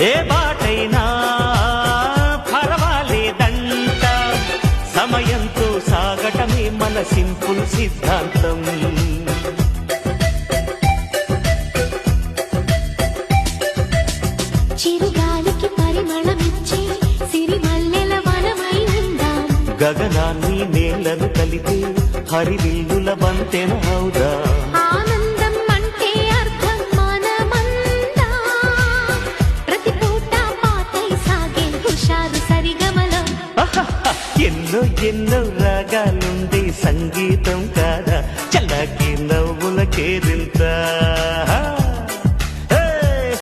ఏ బాటైనా పర్వాలేదంట, సమయంతో సాగటమే మన సింపుల్ సిద్ధాంతం. చిరుగాలికి పరిమళమిచ్చే సిరిమల్లెల వనమై ఉందాం, గగనాన్ని నేలను కలిపే హరివిల్లుల వంతెన అవుదా. ఆనందం అంటే అర్థం మనమందా, ప్రతి పూట పాతై సాగే హుషారు సరిగమలో. ఎన్నో ఎన్నో రాగాలుండే సంగీతం కాదా, చల్లకి నవ్వుల కేరింత.